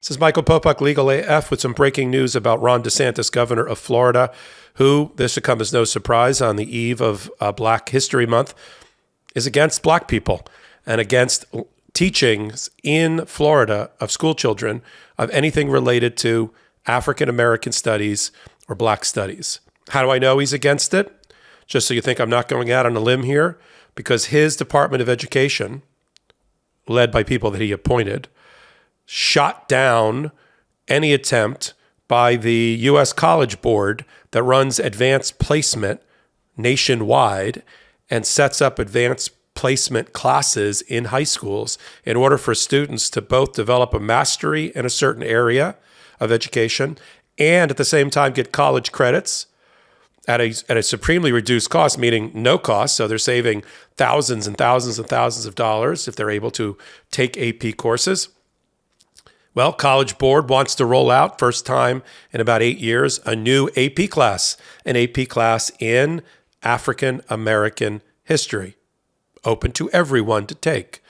This is Michael Popok, LegalAF, with some breaking news about Ron DeSantis, governor of Florida, who, this should come as no surprise, on the eve of Black History Month, is against black people and against teachings in Florida of school children of anything related to African American studies or black studies. How do I know he's against it? Just so you think I'm not going out on a limb here, because his Department of Education, led by people that he appointed, shot down any attempt by the U.S. College Board that runs advanced placement nationwide and sets up advanced placement classes in high schools in order for students to both develop a mastery in a certain area of education and at the same time get college credits at a supremely reduced cost, meaning no cost. So they're saving thousands and thousands and thousands of dollars if they're able to take AP courses. Well, College Board wants to roll out, first time in about 8 years, a new AP class, an AP class in African American history, open to everyone to take.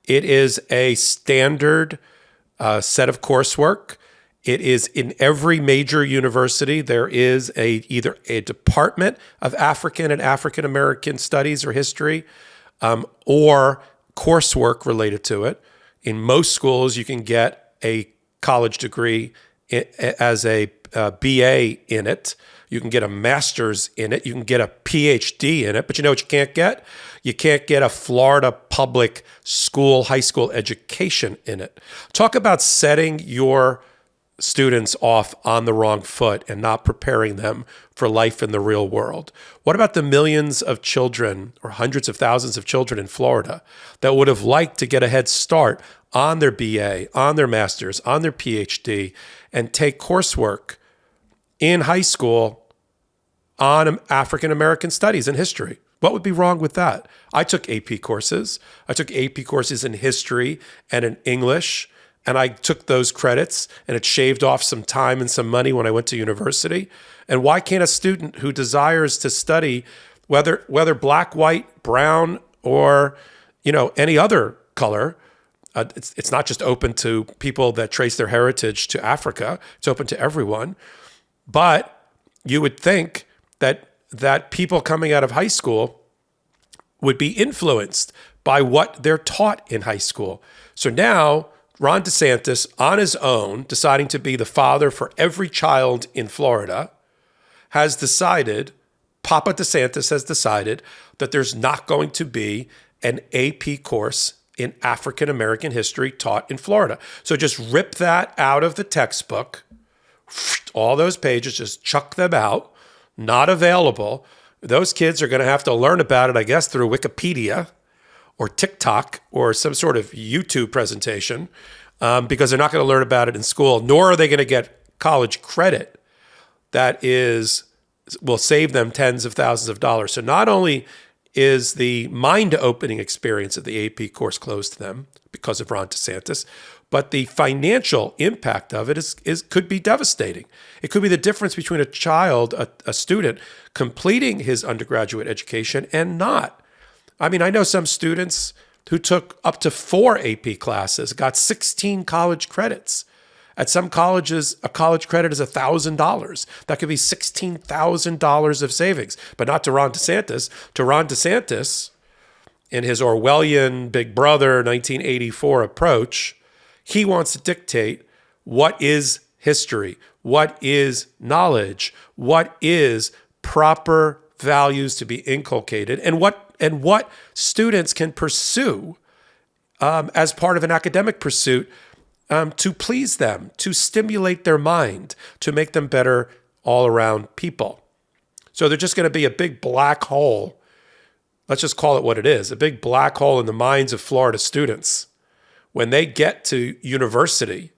It is a standard set of coursework. It is in every major university. There is either a department of African and African American studies or history, or coursework related to it. In most schools, you can get a college degree as a BA in it. You can get a master's in it. You can get a PhD in it. But you know what you can't get? You can't get a Florida public school, high school education in it. Talk about setting your students off on the wrong foot and not preparing them for life in the real world. What about the millions of children or hundreds of thousands of children in Florida that would have liked to get a head start on their BA, on their master's, on their PhD, and take coursework in high school on African American studies and history? What would be wrong with that? I took AP courses. I took AP courses in history and in English, and I took those credits, and it shaved off some time and some money when I went to university. And why can't a student who desires to study, whether black, white, brown, or any other color, it's not just open to people that trace their heritage to Africa. It's open to everyone. But you would think that people coming out of high school would be influenced by what they're taught in high school. So now Ron DeSantis, on his own, deciding to be the father for every child in Florida, has decided, Papa DeSantis has decided, that there's not going to be an AP course in African American history taught in Florida. So just rip that out of the textbook, all those pages, just chuck them out, not available. Those kids are going to have to learn about it, I guess, through Wikipedia or TikTok or some sort of YouTube presentation, because they're not going to learn about it in school, nor are they going to get college credit that will save them tens of thousands of dollars. So not only is the mind-opening experience of the AP course closed to them because of Ron DeSantis, but the financial impact of it could be devastating. It could be the difference between a child, a student, completing his undergraduate education and not. I mean, I know some students who took up to 4 AP classes, got 16 college credits. At some colleges, a college credit is $1,000. That could be $16,000 of savings, but not to Ron DeSantis. To Ron DeSantis, in his Orwellian Big Brother 1984 approach, he wants to dictate what is history, what is knowledge, what is proper values to be inculcated, and what students can pursue as part of an academic pursuit to please them, to stimulate their mind, to make them better all-around people. So they're just going to be a big black hole. Let's just call it what it is, a big black hole in the minds of Florida students. When they get to university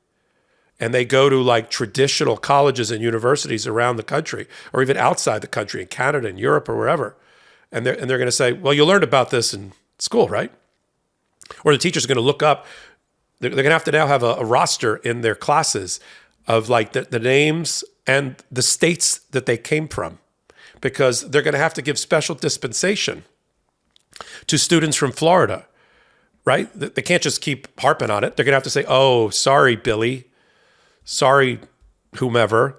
and they go to like traditional colleges and universities around the country, or even outside the country, in Canada and Europe or wherever, and they're going to say, well, you learned about this in school, right? Or the teacher's going to look up, they're going to have to now have a roster in their classes of like the names and the states that they came from, because they're going to have to give special dispensation to students from Florida, right? They can't just keep harping on it. They're going to have to say, oh, sorry, Billy, Sorry, whomever.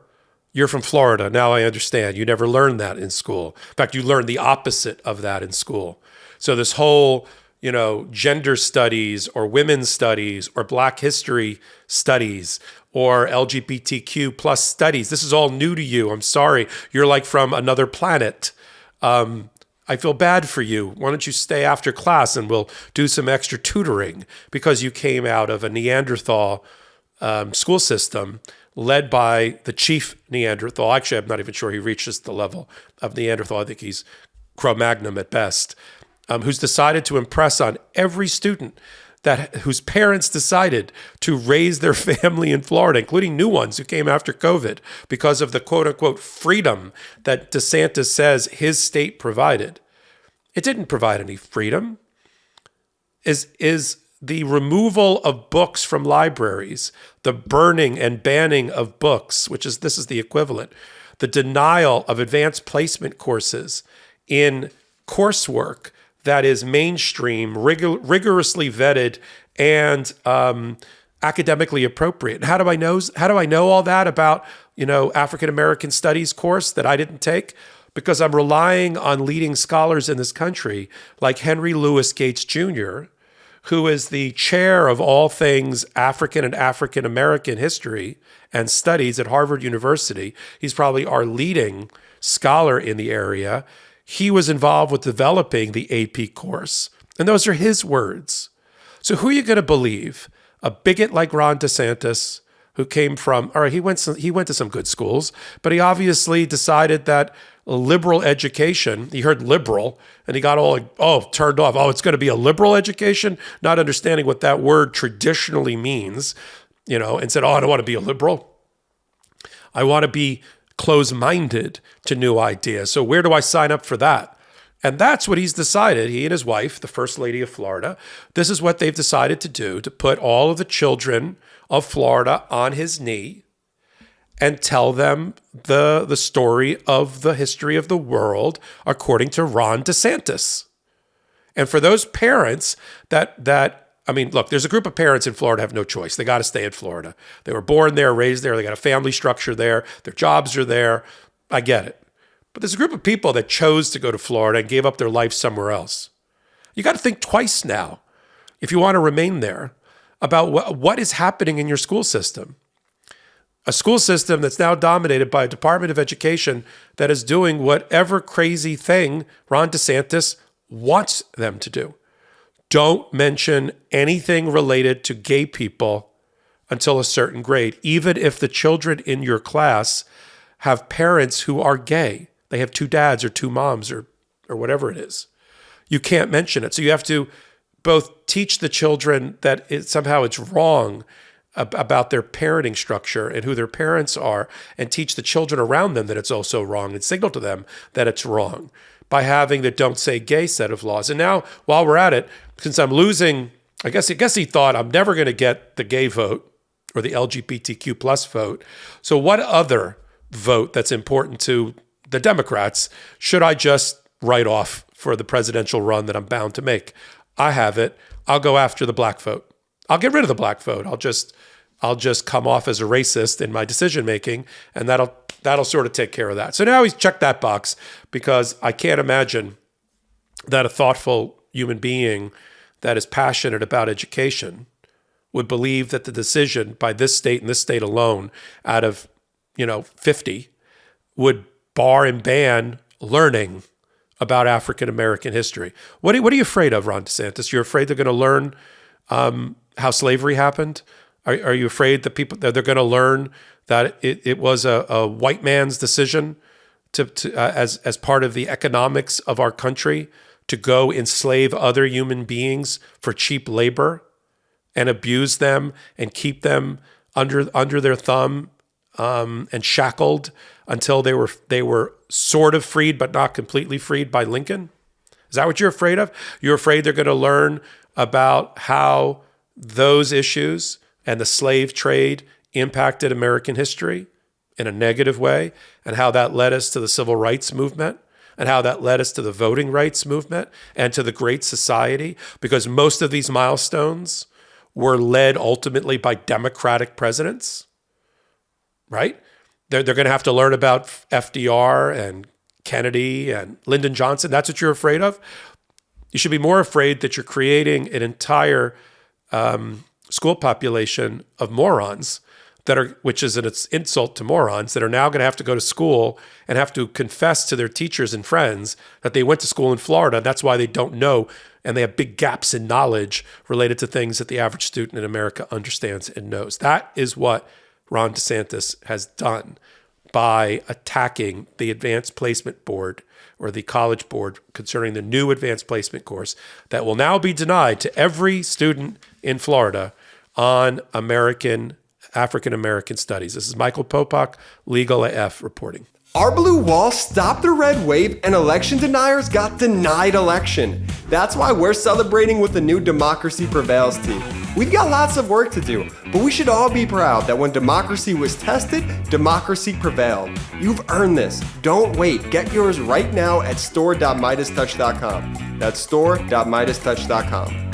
You're from Florida. Now I understand. You never learned that in school. In fact, you learned the opposite of that in school. So this whole, gender studies or women's studies or Black history studies or LGBTQ plus studies, this is all new to you. I'm sorry. You're like from another planet. I feel bad for you. Why don't you stay after class and we'll do some extra tutoring because you came out of a Neanderthal school system led by the chief Neanderthal. Actually, I'm not even sure he reaches the level of Neanderthal. I think he's Cro-Magnon at best, who's decided to impress on every student whose parents decided to raise their family in Florida, including new ones who came after COVID because of the quote unquote freedom that DeSantis says his state provided. It didn't provide any freedom. Is the removal of books from libraries, the burning and banning of books, this is the equivalent, the denial of advanced placement courses in coursework that is mainstream, rigorously vetted, and academically appropriate. How do I know all that about African American studies course that I didn't take? Because I'm relying on leading scholars in this country like Henry Louis Gates Jr., who is the chair of all things African and African American history and studies at Harvard University. He's probably our leading scholar in the area. He was involved with developing the AP course. And those are his words. So who are you going to believe? A bigot like Ron DeSantis, who came from, all right, he went to some good schools, but he obviously decided that liberal education, he heard liberal, and he got all turned off. Oh, it's going to be a liberal education, not understanding what that word traditionally means, and said, oh, I don't want to be a liberal. I want to be close-minded to new ideas. So where do I sign up for that? And that's what he's decided. He and his wife, the First Lady of Florida, this is what they've decided to do, to put all of the children of Florida on his knee and tell them the story of the history of the world according to Ron DeSantis. And for those parents look, there's a group of parents in Florida have no choice. They got to stay in Florida. They were born there, raised there. They got a family structure there. Their jobs are there. I get it. But there's a group of people that chose to go to Florida and gave up their life somewhere else. You got to think twice now, if you want to remain there, about what is happening in your school system. A school system that's now dominated by a Department of Education that is doing whatever crazy thing Ron DeSantis wants them to do. Don't mention anything related to gay people until a certain grade, even if the children in your class have parents who are gay. They have two dads or two moms or whatever it is. You can't mention it. So you have to both teach the children that somehow it's wrong about their parenting structure and who their parents are, and teach the children around them that it's also wrong and signal to them that it's wrong by having the Don't Say Gay set of laws. And now, while we're at it, since I'm losing, I guess he thought I'm never going to get the gay vote or the LGBTQ plus vote. So what other vote that's important to the Democrats should I just write off for the presidential run that I'm bound to make? I have it. I'll go after the black vote. I'll get rid of the black vote. I'll just come off as a racist in my decision making, and that'll sort of take care of that. So now he's checked that box, because I can't imagine that a thoughtful human being that is passionate about education would believe that the decision by this state and this state alone out of 50 would bar and ban learning about African American history. What are you afraid of, Ron DeSantis? You're afraid they're going to learn how slavery happened? Are you afraid that they're going to learn that it was a white man's decision as part of the economics of our country to go enslave other human beings for cheap labor and abuse them and keep them under their thumb and shackled until they were sort of freed but not completely freed by Lincoln? Is that what you're afraid of? You're afraid they're going to learn about how those issues and the slave trade impacted American history in a negative way, and how that led us to the civil rights movement, and how that led us to the voting rights movement and to the Great Society, because most of these milestones were led ultimately by Democratic presidents. right? They're going to have to learn about FDR and Kennedy and Lyndon Johnson. That's what you're afraid of? You should be more afraid that you're creating an entire school population of morons which is an insult to morons, that are now going to have to go to school and have to confess to their teachers and friends that they went to school in Florida. That's why they don't know, and they have big gaps in knowledge related to things that the average student in America understands and knows. That is what Ron DeSantis has done by attacking the Advanced Placement Board, or the College Board, concerning the new Advanced Placement course that will now be denied to every student in Florida on African-American studies. This is Michael Popok, LegalAF, reporting. Our blue wall stopped the red wave and election deniers got denied election. That's why we're celebrating with the new Democracy Prevails team. We've got lots of work to do, but we should all be proud that when democracy was tested, democracy prevailed. You've earned this. Don't wait. Get yours right now at store.MeidasTouch.com. That's store.MeidasTouch.com.